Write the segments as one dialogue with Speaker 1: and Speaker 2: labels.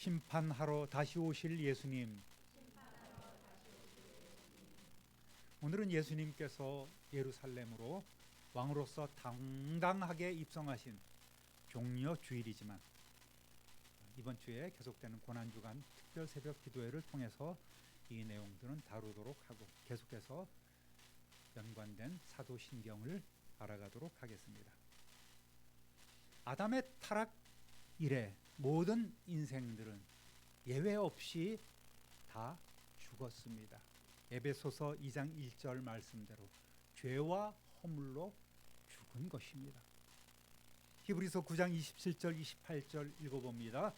Speaker 1: 심판하러 다시 오실 예수님. 오늘은 예수님께서 예루살렘으로 왕으로서 당당하게 입성하신 종려 주일이지만 이번 주에 계속되는 고난주간 특별 새벽 기도회를 통해서 이 내용들은 다루도록 하고 계속해서 연관된 사도신경을 알아가도록 하겠습니다. 아담의 타락 이래 모든 인생들은 예외 없이 다 죽었습니다. 에베소서 2장 1절 말씀대로 죄와 허물로 죽은 것입니다. 히브리서 9장 27절 28절 읽어봅니다.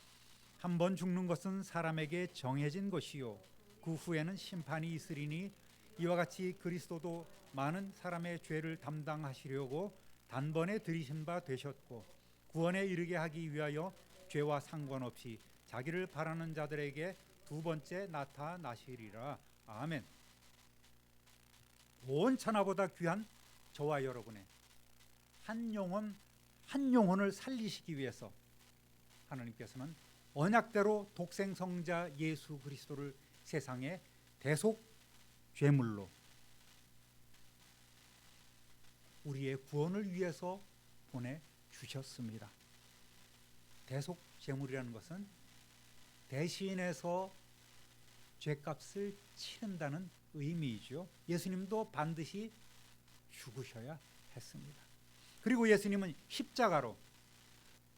Speaker 1: 한 번 죽는 것은 사람에게 정해진 것이요 그 후에는 심판이 있으리니 이와 같이 그리스도도 많은 사람의 죄를 담당하시려고 단번에 들이신 바 되셨고 구원에 이르게 하기 위하여 죄와 상관없이 자기를 바라는 자들에게 두 번째 나타나시리라. 아멘. 온 천하보다 귀한 저와 여러분의 한 영혼을 살리시기 위해서 하나님께서는 언약대로 독생성자 예수 그리스도를 세상에 대속 죄물로 우리의 구원을 위해서 보내주셨습니다. 대속 제물이라는 것은 대신해서 죄값을 치른다는 의미이죠. 예수님도 반드시 죽으셔야 했습니다. 그리고 예수님은 십자가로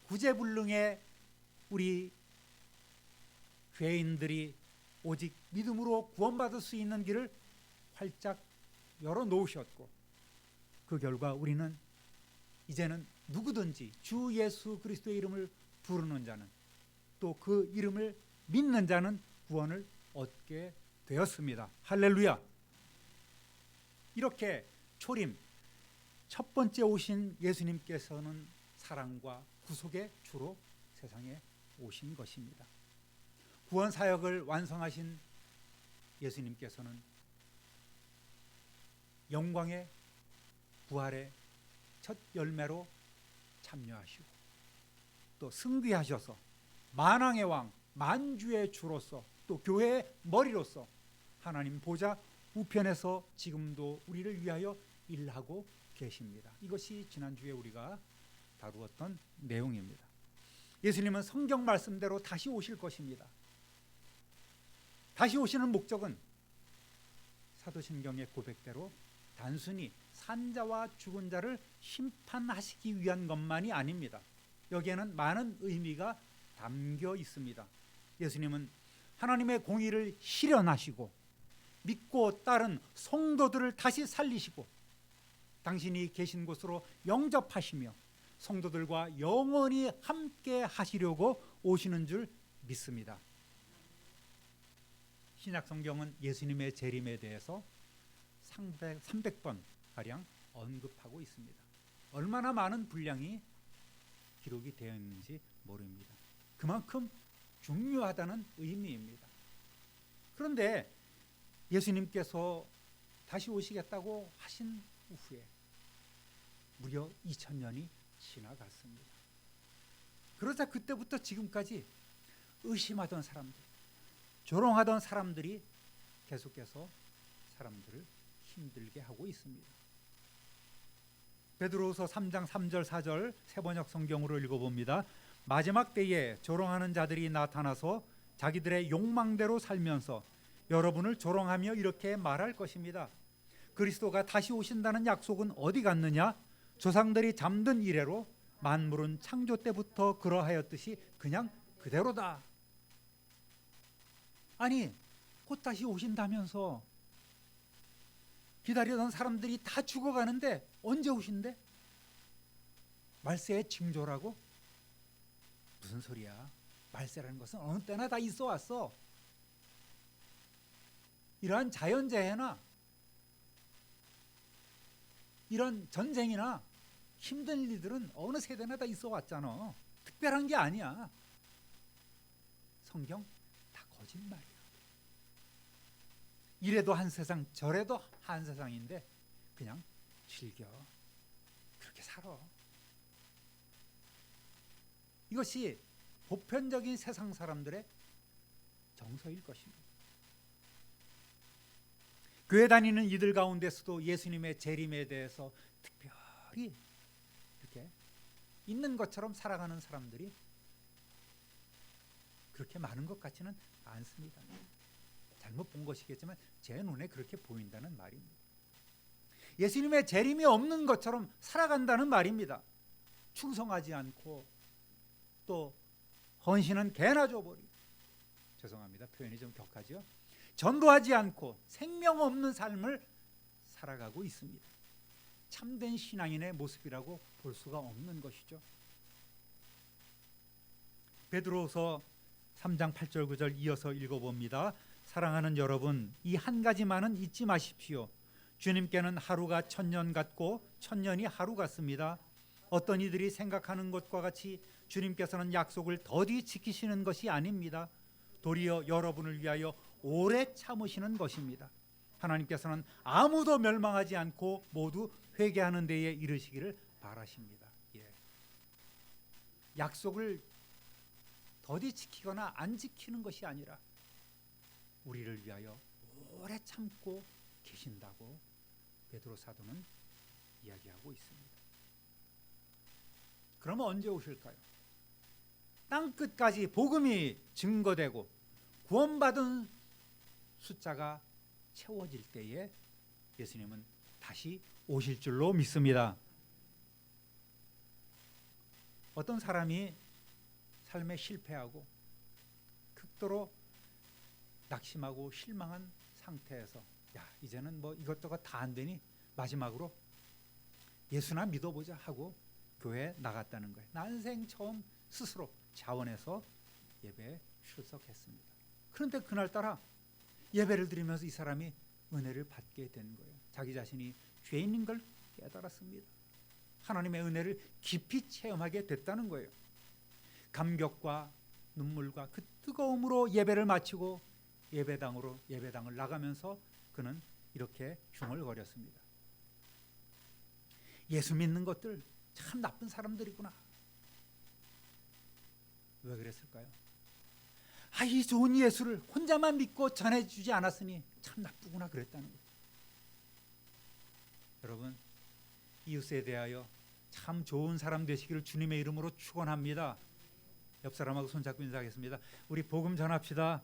Speaker 1: 구제불능의 우리 죄인들이 오직 믿음으로 구원받을 수 있는 길을 활짝 열어놓으셨고 그 결과 우리는 이제는 누구든지 주 예수 그리스도의 이름을 부르는 자는 또 그 이름을 믿는 자는 구원을 얻게 되었습니다. 할렐루야. 이렇게 초림 첫 번째 오신 예수님께서는 사랑과 구속의 주로 세상에 오신 것입니다. 구원 사역을 완성하신 예수님께서는 영광의 부활의 첫 열매로 참여하시고 또 승귀하셔서 만왕의 왕 만주의 주로서 또 교회의 머리로서 하나님 보좌 우편에서 지금도 우리를 위하여 일하고 계십니다. 이것이 지난주에 우리가 다루었던 내용입니다. 예수님은 성경 말씀대로 다시 오실 것입니다. 다시 오시는 목적은 사도신경의 고백대로 단순히 산자와 죽은 자를 심판하시기 위한 것만이 아닙니다. 여기에는 많은 의미가 담겨 있습니다. 예수님은 하나님의 공의를 실현하시고 믿고 따른 성도들을 다시 살리시고 당신이 계신 곳으로 영접하시며 성도들과 영원히 함께 하시려고 오시는 줄 믿습니다. 신약 성경은 예수님의 재림에 대해서 300번 가량 언급하고 있습니다. 얼마나 많은 분량이 기록이 되어 있는지 모릅니다. 그만큼 중요하다는 의미입니다. 그런데 예수님께서 다시 오시겠다고 하신 후에 무려 2000년이 지나갔습니다. 그러자 그때부터 지금까지 의심하던 사람들, 조롱하던 사람들이 계속해서 사람들을 힘들게 하고 있습니다. 베드로후서 3장 3절 4절 새번역 성경으로 읽어봅니다. 마지막 때에 조롱하는 자들이 나타나서 자기들의 욕망대로 살면서 여러분을 조롱하며 이렇게 말할 것입니다. 그리스도가 다시 오신다는 약속은 어디 갔느냐? 조상들이 잠든 이래로 만물은 창조 때부터 그러하였듯이 그냥 그대로다. 아니, 곧 다시 오신다면서 기다리던 사람들이 다 죽어가는데 언제 오신대? 말세의 징조라고? 무슨 소리야? 말세라는 것은 어느 때나 다 있어 왔어. 이러한 자연재해나 이런 전쟁이나 힘든 일들은 어느 세대나 다 있어 왔잖아. 특별한 게 아니야. 성경 다 거짓말이야. 이래도 한 세상 저래도 한 세상인데 그냥 즐겨 그렇게 살아. 이것이 보편적인 세상 사람들의 정서일 것입니다. 교회 다니는 이들 가운데서도 예수님의 재림에 대해서 특별히 이렇게 있는 것처럼 살아가는 사람들이 그렇게 많은 것 같지는 않습니다. 잘못 본 것이겠지만 제 눈에 그렇게 보인다는 말입니다. 예수님의 재림이 없는 것처럼 살아간다는 말입니다. 충성하지 않고 또 헌신은 개나 줘버리고, 죄송합니다, 표현이 좀 격하죠. 전도하지 않고 생명 없는 삶을 살아가고 있습니다. 참된 신앙인의 모습이라고 볼 수가 없는 것이죠. 베드로서 3장 8절 9절 이어서 읽어봅니다. 사랑하는 여러분, 이 한 가지만은 잊지 마십시오. 주님께는 하루가 천년 같고 천년이 하루 같습니다. 어떤 이들이 생각하는 것과 같이 주님께서는 약속을 더디 지키시는 것이 아닙니다. 도리어 여러분을 위하여 오래 참으시는 것입니다. 하나님께서는 아무도 멸망하지 않고 모두 회개하는 데에 이르시기를 바라십니다. 약속을 더디 지키거나 안 지키는 것이 아니라 우리를 위하여 오래 참고 계신다고 베드로 사도는 이야기하고 있습니다. 그러면 언제 오실까요? 땅 끝까지 복음이 증거되고 구원받은 숫자가 채워질 때에 예수님은 다시 오실 줄로 믿습니다. 어떤 사람이 삶에 실패하고 극도로 낙심하고 실망한 상태에서 이제는 뭐 이것저것 다 안 되니 마지막으로 예수나 믿어보자 하고 교회에 나갔다는 거예요. 난생 처음 스스로 자원해서 예배에 출석했습니다. 그런데 그날따라 예배를 드리면서 이 사람이 은혜를 받게 된 거예요. 자기 자신이 죄인인 걸 깨달았습니다. 하나님의 은혜를 깊이 체험하게 됐다는 거예요. 감격과 눈물과 그 뜨거움으로 예배를 마치고 예배당을 나가면서 그는 이렇게 중얼거렸습니다. 예수 믿는 것들 참 나쁜 사람들이구나. 왜 그랬을까요? 이 좋은 예수를 혼자만 믿고 전해주지 않았으니 참 나쁘구나 그랬다는 거예요. 여러분, 이웃에 대하여 참 좋은 사람 되시기를 주님의 이름으로 축원합니다. 옆 사람하고 손잡고 인사하겠습니다. 우리 복음 전합시다.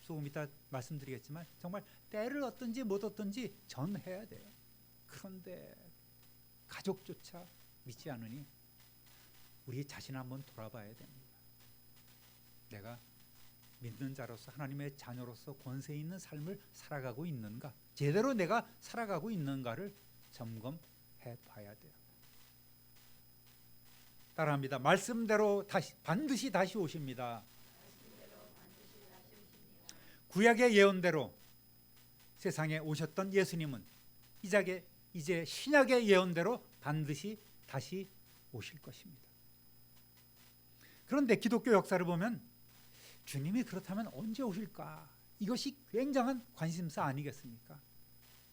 Speaker 1: 조금 이따 말씀드리겠지만 정말 때를 얻든지 못 얻든지 전해야 돼요. 그런데 가족조차 믿지 않으니 우리 자신 한번 돌아봐야 됩니다. 내가 믿는 자로서 하나님의 자녀로서 권세 있는 삶을 살아가고 있는가, 제대로 내가 살아가고 있는가를 점검해 봐야 돼요. 따라합니다. 말씀대로 반드시 다시 오십니다. 구약의 예언대로 세상에 오셨던 예수님은 이제 신약의 예언대로 반드시 다시 오실 것입니다. 그런데 기독교 역사를 보면 주님이 그렇다면 언제 오실까? 이것이 굉장한 관심사 아니겠습니까?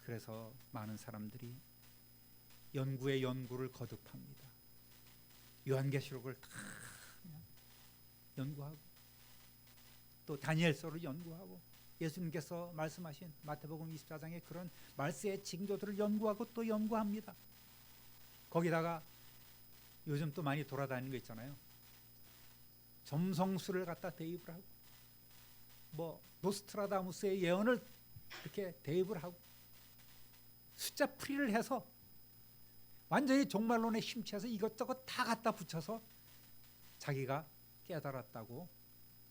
Speaker 1: 그래서 많은 사람들이 연구에 연구를 거듭합니다. 요한계시록을 다 연구하고 또 다니엘서를 연구하고 예수님께서 말씀하신 마태복음 24장의 그런 말세의 징조들을 연구하고 또 연구합니다. 거기다가 요즘 또 많이 돌아다니는 거 있잖아요. 점성술을 갖다 대입을 하고 뭐 노스트라다무스의 예언을 이렇게 대입을 하고 숫자 풀이를 해서 완전히 종말론에 심취해서 이것저것 다 갖다 붙여서 자기가 깨달았다고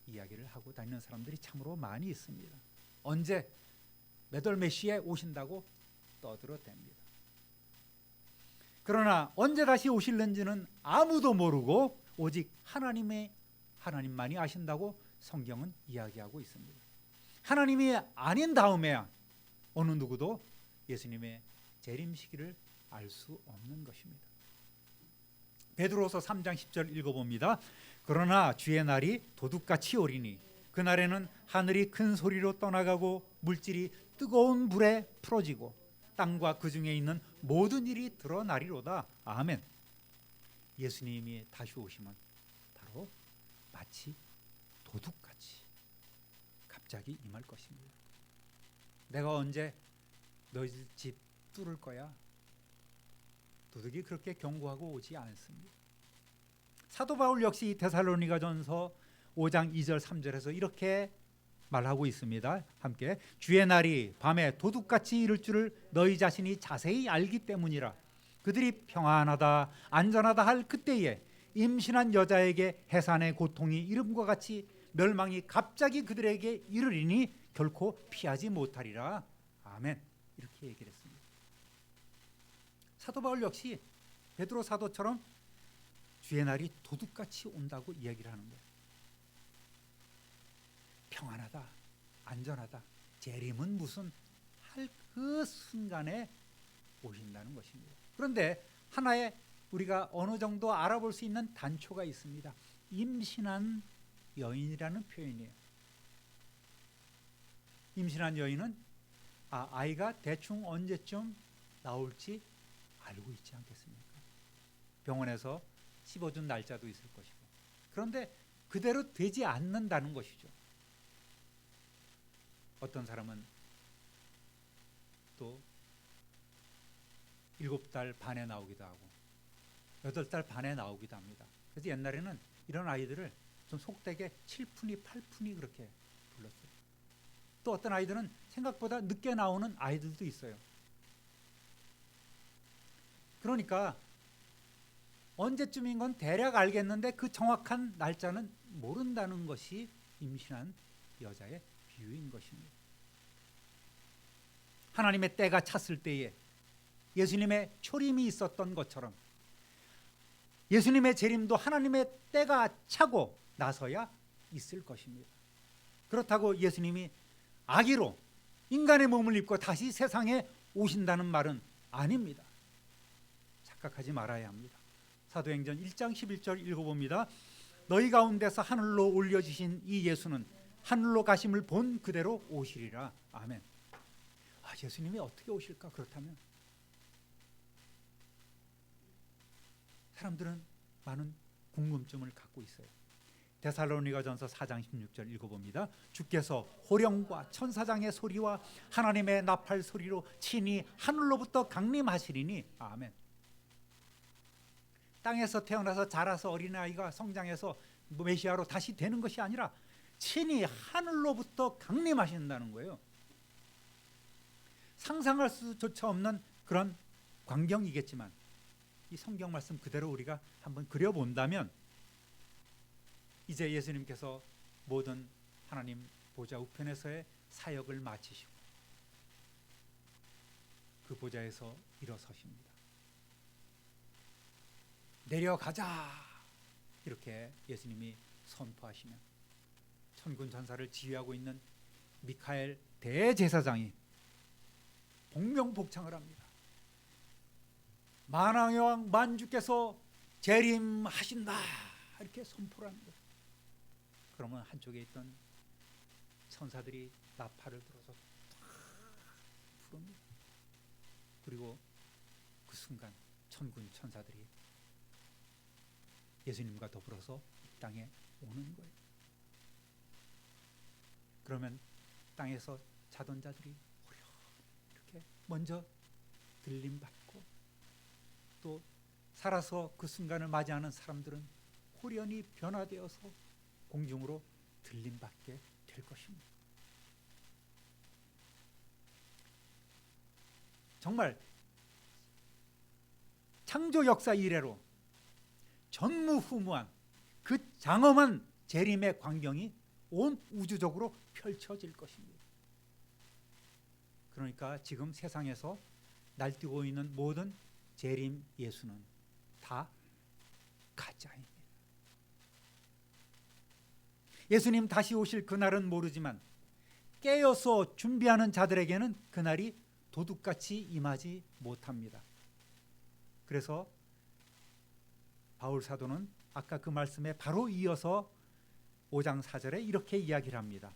Speaker 1: 이야기를 하고 다니는 사람들이 참으로 많이 있습니다. 언제 몇 월 몇 시에 오신다고 떠들어댑니다. 그러나 언제 다시 오실는지는 아무도 모르고 오직 하나님만이 아신다고 성경은 이야기하고 있습니다. 하나님이 아닌 다음에야 어느 누구도 예수님의 재림 시기를 알 수 없는 것입니다. 베드로서 3장 10절 읽어봅니다. 그러나 주의 날이 도둑같이 오리니 그날에는 하늘이 큰 소리로 떠나가고 물질이 뜨거운 불에 풀어지고 땅과 그 중에 있는 모든 일이 드러나리로다. 아멘. 예수님이 다시 오시면 마치 도둑같이 갑자기 임할 것입니다. 내가 언제 너희 집 뚫을 거야? 도둑이 그렇게 경고하고 오지 않습니다. 사도 바울 역시 데살로니가전서 5장 2절 3절에서 이렇게 말하고 있습니다. 함께 주의 날이 밤에 도둑같이 이를 줄을 너희 자신이 자세히 알기 때문이라. 그들이 평안하다 안전하다 할 그때에 임신한 여자에게 해산의 고통이 이름과 같이 멸망이 갑자기 그들에게 이르리니 결코 피하지 못하리라. 아멘. 이렇게 얘기를 했습니다. 사도 바울 역시 베드로 사도처럼 주의 날이 도둑같이 온다고 이야기를 하는 거예요. 평안하다, 안전하다, 재림은 무슨 할 그 순간에 오신다는 것입니다. 그런데 하나의 우리가 어느 정도 알아볼 수 있는 단초가 있습니다. 임신한 여인이라는 표현이에요. 임신한 여인은 아이가 대충 언제쯤 나올지 알고 있지 않겠습니까? 병원에서 씹어준 날짜도 있을 것이고. 그런데 그대로 되지 않는다는 것이죠. 어떤 사람은 또 7달 반에 나오기도 하고 8달 반에 나오기도 합니다. 그래서 옛날에는 이런 아이들을 좀 속되게 7푼이 8푼이 그렇게 불렀어요. 또 어떤 아이들은 생각보다 늦게 나오는 아이들도 있어요. 그러니까 언제쯤인 건 대략 알겠는데 그 정확한 날짜는 모른다는 것이 임신한 여자의 비유인 것입니다. 하나님의 때가 찼을 때에 예수님의 초림이 있었던 것처럼 예수님의 재림도 하나님의 때가 차고 나서야 있을 것입니다. 그렇다고 예수님이 아기로 인간의 몸을 입고 다시 세상에 오신다는 말은 아닙니다. 착각하지 말아야 합니다. 사도행전 1장 11절 읽어봅니다. 너희 가운데서 하늘로 올려주신 이 예수는 하늘로 가심을 본 그대로 오시리라. 아멘. 예수님이 어떻게 오실까? 그렇다면 사람들은 많은 궁금증을 갖고 있어요. 데살로니가전서 4장 16절 읽어봅니다. 주께서 호령과 천사장의 소리와 하나님의 나팔 소리로 친히 하늘로부터 강림하시리니. 아멘. 땅에서 태어나서 자라서 어린아이가 성장해서 메시아로 다시 되는 것이 아니라 친히 하늘로부터 강림하신다는 거예요. 상상할 수조차 없는 그런 광경이겠지만 이 성경 말씀 그대로 우리가 한번 그려본다면 이제 예수님께서 모든 하나님 보좌 우편에서의 사역을 마치시고 그 보좌에서 일어서십니다. 내려가자 이렇게 예수님이 선포하시면 천군 천사를 지휘하고 있는 미카엘 대제사장이 복명복창을 합니다. 만왕의 왕 만주께서 재림하신다 이렇게 선포를 합니다. 그러면 한쪽에 있던 천사들이 나팔을 들어서 부릅니다. 그리고 그 순간 천군 천사들이 예수님과 더불어서 이 땅에 오는 거예요. 그러면 땅에서 자던 자들이 이렇게 먼저 들림받고 또 살아서 그 순간을 맞이하는 사람들은 호련히 변화되어서 공중으로 들림받게 될 것입니다. 정말 창조 역사 이래로 전무후무한 그 장엄한 재림의 광경이 온 우주적으로 펼쳐질 것입니다. 그러니까 지금 세상에서 날뛰고 있는 모든 재림 예수는 다 가짜입니다. 예수님 다시 오실 그날은 모르지만 깨어서 준비하는 자들에게는 그날이 도둑같이 임하지 못합니다. 그래서 바울 사도는 아까 그 말씀에 바로 이어서 5장 4절에 이렇게 이야기를 합니다.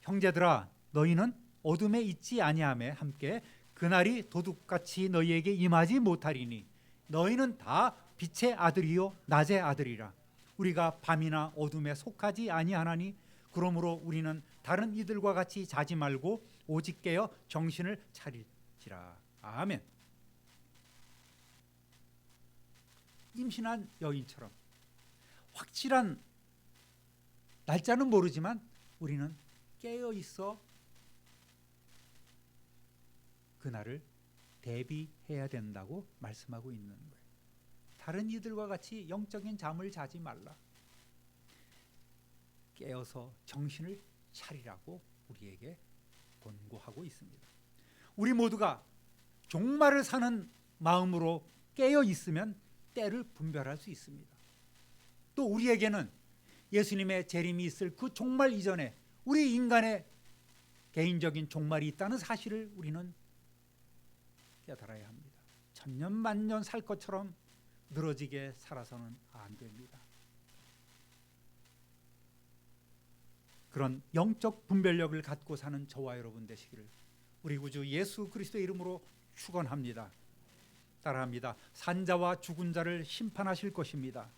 Speaker 1: 형제들아 너희는 어둠에 있지 아니하매 함께 그날이 도둑같이 너희에게 임하지 못하리니 너희는 다 빛의 아들이요 낮의 아들이라. 우리가 밤이나 어둠에 속하지 아니하나니 그러므로 우리는 다른 이들과 같이 자지 말고 오직 깨어 정신을 차릴지라. 아멘. 임신한 여인처럼 확실한 날짜는 모르지만 우리는 깨어 있어 그날을 대비해야 된다고 말씀하고 있는 거예요. 다른 이들과 같이 영적인 잠을 자지 말라. 깨어서 정신을 차리라고 우리에게 권고하고 있습니다. 우리 모두가 종말을 사는 마음으로 깨어 있으면 때를 분별할 수 있습니다. 또 우리에게는 예수님의 재림이 있을 그 종말 이전에 우리 인간의 개인적인 종말이 있다는 사실을 우리는 깨달아야 합니다. 천년 만년 살 것처럼 늘어지게 살아서는 안 됩니다. 그런 영적 분별력을 갖고 사는 저와 여러분 되시기를 우리 구주 예수 그리스도의 이름으로 축원합니다. 따라합니다. 산자와 죽은 자를 심판하실 것입니다.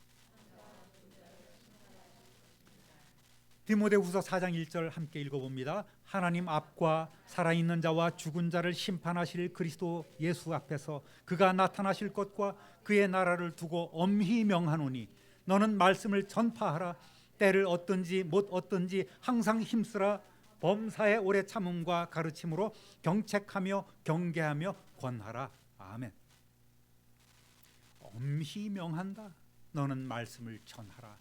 Speaker 1: 디모데후서 4장 1절 함께 읽어봅니다. 하나님 앞과 살아있는 자와 죽은 자를 심판하실 그리스도 예수 앞에서 그가 나타나실 것과 그의 나라를 두고 엄히 명하노니 너는 말씀을 전파하라. 때를 얻든지 못 얻든지 항상 힘쓰라. 범사의 오래 참음과 가르침으로 경책하며 경계하며 권하라. 아멘. 엄히 명한다. 너는 말씀을 전하라.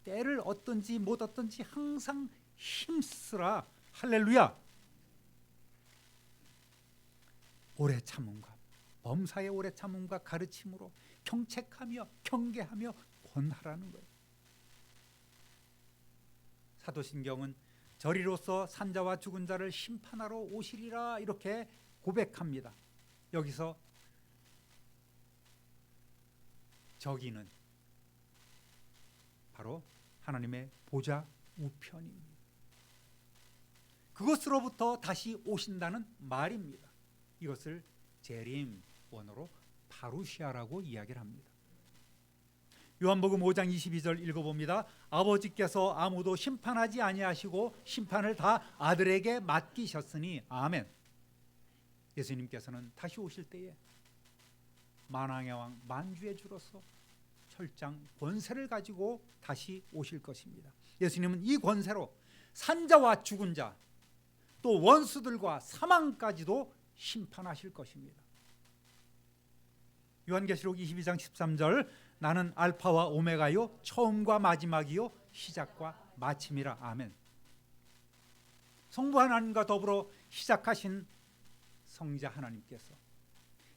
Speaker 1: 때를 얻든지 못 얻든지 항상 힘쓰라. 할렐루야. 오래 참음과 범사의 오래 참음과 가르침으로 경책하며 경계하며 권하라는 거예요. 사도신경은 저리로서 산자와 죽은 자를 심판하러 오시리라 이렇게 고백합니다. 여기서 저기는 바로 하나님의 보좌 우편입니다. 그것으로부터 다시 오신다는 말입니다. 이것을 재림, 원어로 파루시아라고 이야기를 합니다. 요한복음 5장 22절 읽어봅니다. 아버지께서 아무도 심판하지 아니하시고 심판을 다 아들에게 맡기셨으니 아멘. 예수님께서는 다시 오실 때에 만왕의 왕 만주의 주로서 철장 권세를 가지고 다시 오실 것입니다. 예수님은 이 권세로 산자와 죽은 자 또 원수들과 사망까지도 심판하실 것입니다. 요한계시록 22장 13절 나는 알파와 오메가요 처음과 마지막이요 시작과 마침이라. 아멘. 성부 하나님과 더불어 시작하신 성자 하나님께서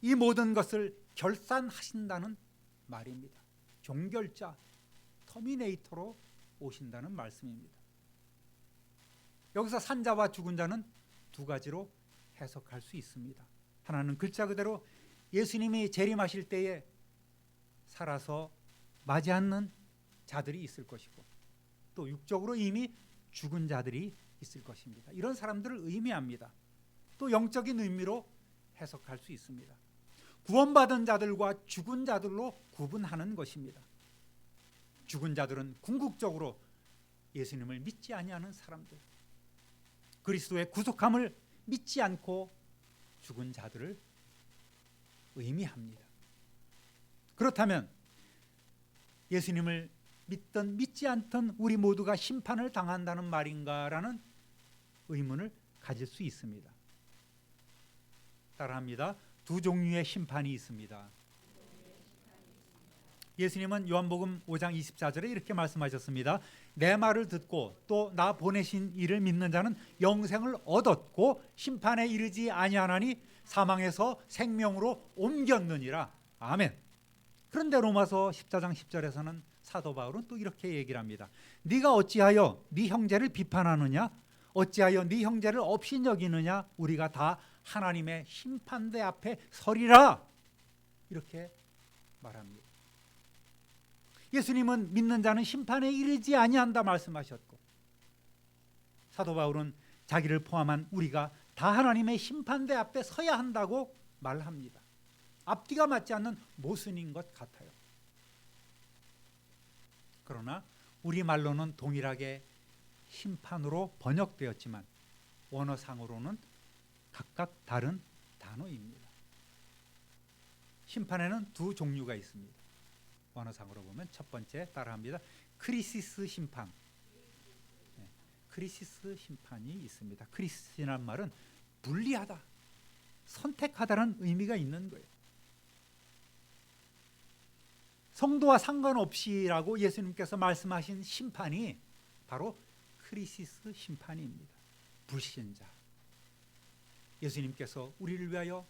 Speaker 1: 이 모든 것을 결산하신다는 말입니다. 종결자, 터미네이터로 오신다는 말씀입니다. 여기서 산자와 죽은 자는 두 가지로 해석할 수 있습니다. 하나는 글자 그대로 예수님이 재림하실 때에 살아서 맞이 않는 자들이 있을 것이고 또 육적으로 이미 죽은 자들이 있을 것입니다. 이런 사람들을 의미합니다. 또 영적인 의미로 해석할 수 있습니다. 구원받은 자들과 죽은 자들로 구분하는 것입니다. 죽은 자들은 궁극적으로 예수님을 믿지 아니하는 사람들, 그리스도의 구속함을 믿지 않고 죽은 자들을 의미합니다. 그렇다면 예수님을 믿든 믿지 않든 우리 모두가 심판을 당한다는 말인가라는 의문을 가질 수 있습니다. 따라합니다. 두 종류의 심판이 있습니다. 예수님은 요한복음 5장 24절에 이렇게 말씀하셨습니다. 내 말을 듣고 또 나 보내신 이를 믿는 자는 영생을 얻었고 심판에 이르지 아니하나니 사망에서 생명으로 옮겼느니라. 아멘. 그런데 로마서 14장 10절에서는 사도 바울은 또 이렇게 얘기를 합니다. 네가 어찌하여 네 형제를 비판하느냐? 어찌하여 네 형제를 업신여기느냐? 우리가 다 하나님의 심판대 앞에 서리라. 이렇게 말합니다. 예수님은 믿는 자는 심판에 이르지 아니한다 말씀하셨고 사도 바울은 자기를 포함한 우리가 다 하나님의 심판대 앞에 서야 한다고 말합니다. 앞뒤가 맞지 않는 모순인 것 같아요. 그러나 우리말로는 동일하게 심판으로 번역되었지만 원어상으로는 각각 다른 단어입니다. 심판에는 두 종류가 있습니다. 원어상으로 보면 첫 번째 따라합니다. 크리시스 심판. 크리시스 심판이 있습니다. 크리시스란 말은 분리하다, 선택하다는 의미가 있는 거예요. 성도와 상관없이라고 예수님께서 말씀하신 심판이 바로 크리시스 심판입니다. 불신자. 예수님께서 우리를 위하여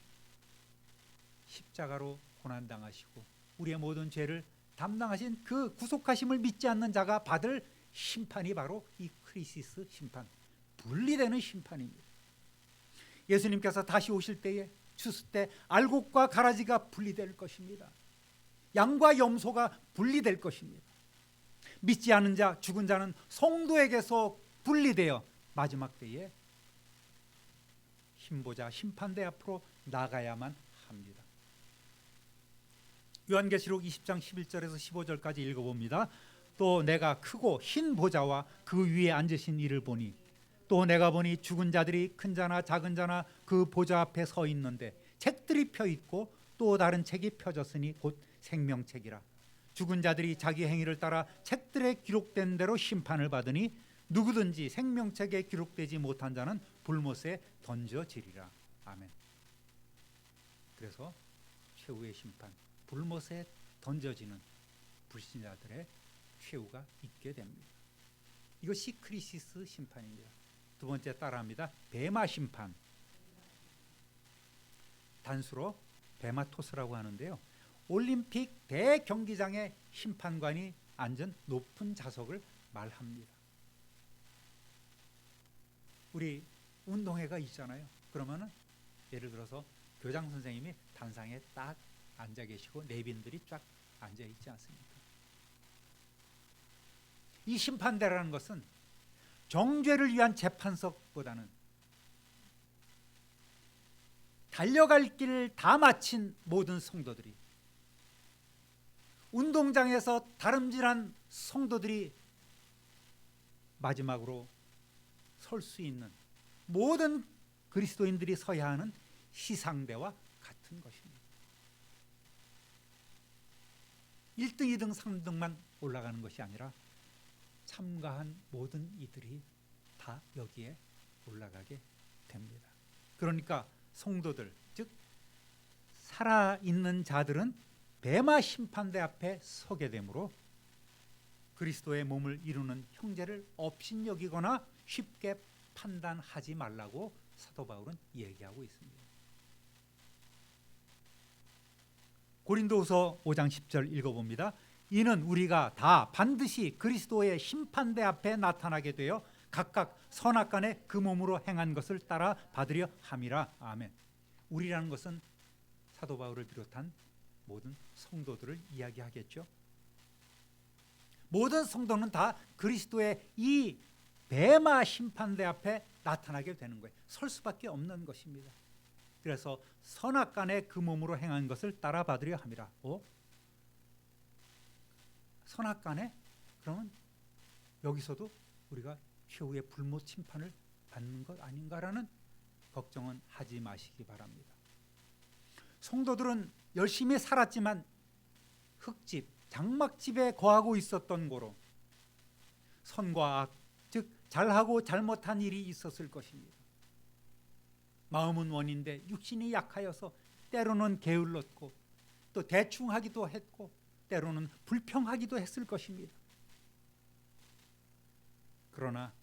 Speaker 1: 십자가로 고난당하시고 우리의 모든 죄를 담당하신 그 구속하심을 믿지 않는 자가 받을 심판이 바로 이 크리시스 심판, 분리되는 심판입니다. 예수님께서 다시 오실 때에 추수 때 알곡과 가라지가 분리될 것입니다. 양과 염소가 분리될 것입니다. 믿지 않은 자, 죽은 자는 성도에게서 분리되어 마지막 때에 힘보자 심판대 앞으로 나가야만 합니다. 요한계시록 20장 11절에서 15절까지 읽어봅니다. 또 내가 크고 흰 보좌와 그 위에 앉으신 이를 보니 또 내가 보니 죽은 자들이 큰 자나 작은 자나 그 보좌 앞에 서 있는데 책들이 펴 있고 또 다른 책이 펴졌으니 곧 생명책이라. 죽은 자들이 자기 행위를 따라 책들에 기록된 대로 심판을 받으니 누구든지 생명책에 기록되지 못한 자는 불못에 던져지리라. 아멘. 그래서 최후의 심판, 불못에 던져지는 불신자들의 최후가 있게 됩니다. 이것이 크리시스 심판입니다. 두 번째 따라합니다. 베마 심판. 단수로 베마토스라고 하는데요. 올림픽 대경기장의 심판관이 앉은 높은 좌석을 말합니다. 우리 운동회가 있잖아요. 그러면은 예를 들어서 교장 선생님이 단상에 딱 앉아 계시고 내빈들이 쫙 앉아 있지 않습니까? 이 심판대라는 것은 정죄를 위한 재판석보다는 달려갈 길을 다 마친 모든 성도들이, 운동장에서 다름질한 성도들이 마지막으로 설 수 있는 모든 그리스도인들이 서야 하는 시상대와 같은 것입니다. 1등, 2등, 3등만 올라가는 것이 아니라 참가한 모든 이들이 다 여기에 올라가게 됩니다. 그러니까 성도들, 즉 살아있는 자들은 베마 심판대 앞에 서게 되므로 그리스도의 몸을 이루는 형제를 업신여기거나 쉽게 판단하지 말라고 사도 바울은 얘기하고 있습니다. 고린도후서 5장 10절 읽어봅니다. 이는 우리가 다 반드시 그리스도의 심판대 앞에 나타나게 되어 각각 선악간에 그 몸으로 행한 것을 따라 받으려 함이라. 아멘. 우리라는 것은 사도 바울을 비롯한 모든 성도들을 이야기하겠죠. 모든 성도는 다 그리스도의 이 베마 심판대 앞에 나타나게 되는 거예요. 설 수밖에 없는 것입니다. 그래서 선악간에 그 몸으로 행한 것을 따라 받으려 함이라. 선악간에? 그러면 여기서도 우리가 최후의 불못 심판을 받는 것 아닌가라는 걱정은 하지 마시기 바랍니다. 성도들은 열심히 살았지만 흙집, 장막집에 거하고 있었던 고로 선과 악, 즉 잘하고 잘못한 일이 있었을 것입니다. 마음은 원인데 육신이 약하여서 때로는 게을렀고 또 대충 하기도 했고 때로는 불평하기도 했을 것입니다. 그러나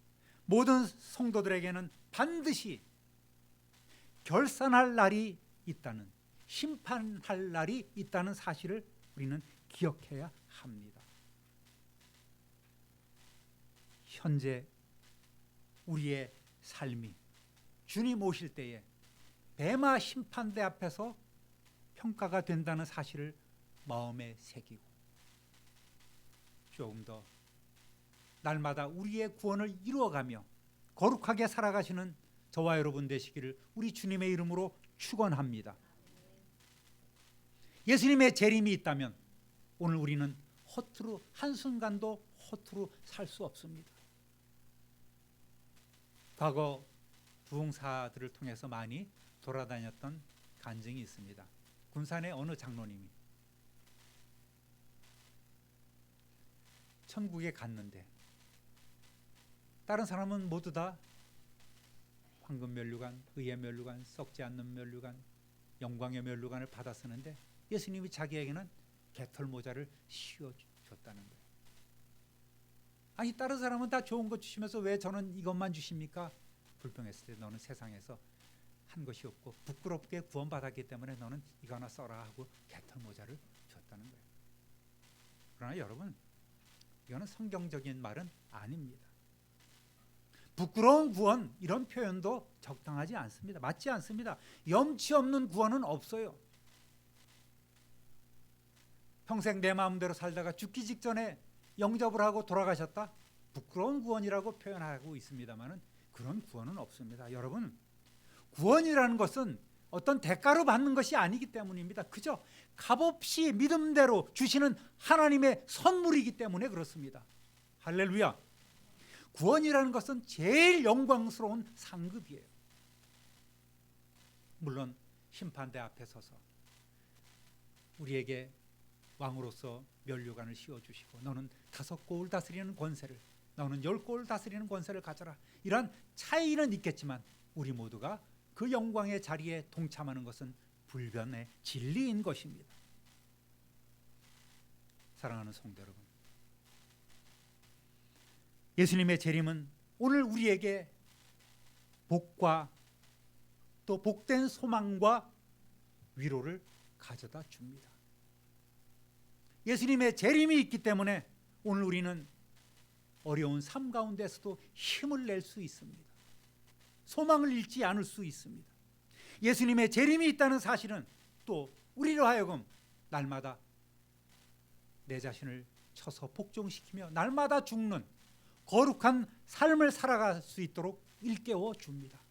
Speaker 1: 모든 성도들에게는 반드시 결산할 날이 있다는, 심판할 날이 있다는 사실을 우리는 기억해야 합니다. 현재 우리의 삶이 주님 오실 때에 베마 심판대 앞에서 평가가 된다는 사실을 마음에 새기고 조금 더 날마다 우리의 구원을 이루어가며 거룩하게 살아가시는 저와 여러분 되시기를 우리 주님의 이름으로 축원합니다. 예수님의 재림이 있다면 오늘 우리는 허투루 한순간도 허투루 살 수 없습니다. 과거 부흥사들을 통해서 많이 돌아다녔던 간증이 있습니다. 군산의 어느 장로님이 천국에 갔는데 다른 사람은 모두 다 황금 면류관, 의의 면류관, 썩지 않는 면류관, 영광의 면류관을 받아 쓰는데 예수님이 자기에게는 개털 모자를 씌워줬다는 거예요. 아니 다른 사람은 다 좋은 거 주시면서 왜 저는 이것만 주십니까? 불평했을 때 너는 세상에서 한 것이 없고 부끄럽게 구원받았기 때문에 너는 이거 하나 써라 하고 개털 모자를 줬다는 거예요. 그러나 여러분, 이거는 성경적인 말은 아닙니다. 부끄러운 구원, 이런 표현도 적당하지 않습니다. 맞지 않습니다. 염치 없는 구원은 없어요. 평생 내 마음대로 살다가 죽기 직전에 영접을 하고 돌아가셨다? 부끄러운 구원이라고 표현하고 있습니다만 그런 구원은 없습니다. 여러분, 구원이라는 것은 어떤 대가로 받는 것이 아니기 때문입니다. 그저 값없이 믿음대로 주시는 하나님의 선물이기 때문에 그렇습니다. 할렐루야. 구원이라는 것은 제일 영광스러운 상급이에요. 물론 심판대 앞에 서서 우리에게 왕으로서 면류관을 씌워주시고 너는 5골 다스리는 권세를, 너는 10골 다스리는 권세를 가져라, 이러한 차이는 있겠지만 우리 모두가 그 영광의 자리에 동참하는 것은 불변의 진리인 것입니다. 사랑하는 성도 여러분, 예수님의 재림은 오늘 우리에게 복과 또 복된 소망과 위로를 가져다 줍니다. 예수님의 재림이 있기 때문에 오늘 우리는 어려운 삶 가운데서도 힘을 낼 수 있습니다. 소망을 잃지 않을 수 있습니다. 예수님의 재림이 있다는 사실은 또 우리로 하여금 날마다 내 자신을 쳐서 복종시키며 날마다 죽는 거룩한 삶을 살아갈 수 있도록 일깨워 줍니다.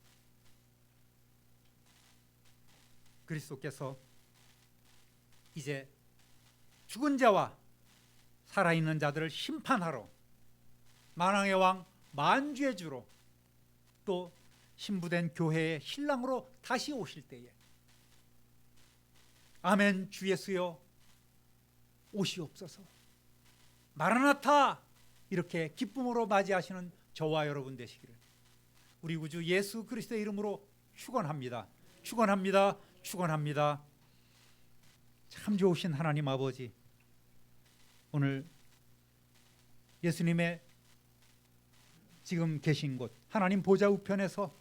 Speaker 1: 그리스도께서 이제 죽은 자와 살아있는 자들을 심판하러 만왕의 왕 만주의 주로 또 신부된 교회의 신랑으로 다시 오실 때에 아멘 주 예수여 오시옵소서 마라나타 이렇게 기쁨으로 맞이하시는 저와 여러분 되시기를 우리 구주 예수 그리스도의 이름으로 축원합니다. 축원합니다. 축원합니다. 참 좋으신 하나님 아버지, 오늘 예수님의 지금 계신 곳 하나님 보좌 우편에서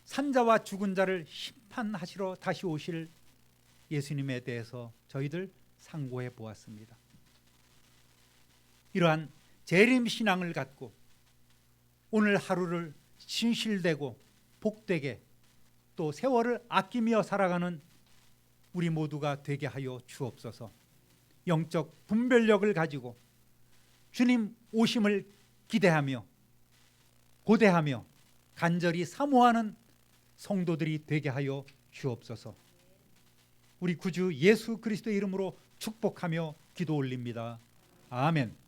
Speaker 1: 산자와 죽은 자를 심판하시러 다시 오실 예수님에 대해서 저희들 상고해 보았습니다. 이러한 재림 신앙을 갖고 오늘 하루를 진실되고 복되게 또 세월을 아끼며 살아가는 우리 모두가 되게 하여 주옵소서. 영적 분별력을 가지고 주님 오심을 기대하며 고대하며 간절히 사모하는 성도들이 되게 하여 주옵소서. 우리 구주 예수 그리스도의 이름으로 축복하며 기도 올립니다. 아멘.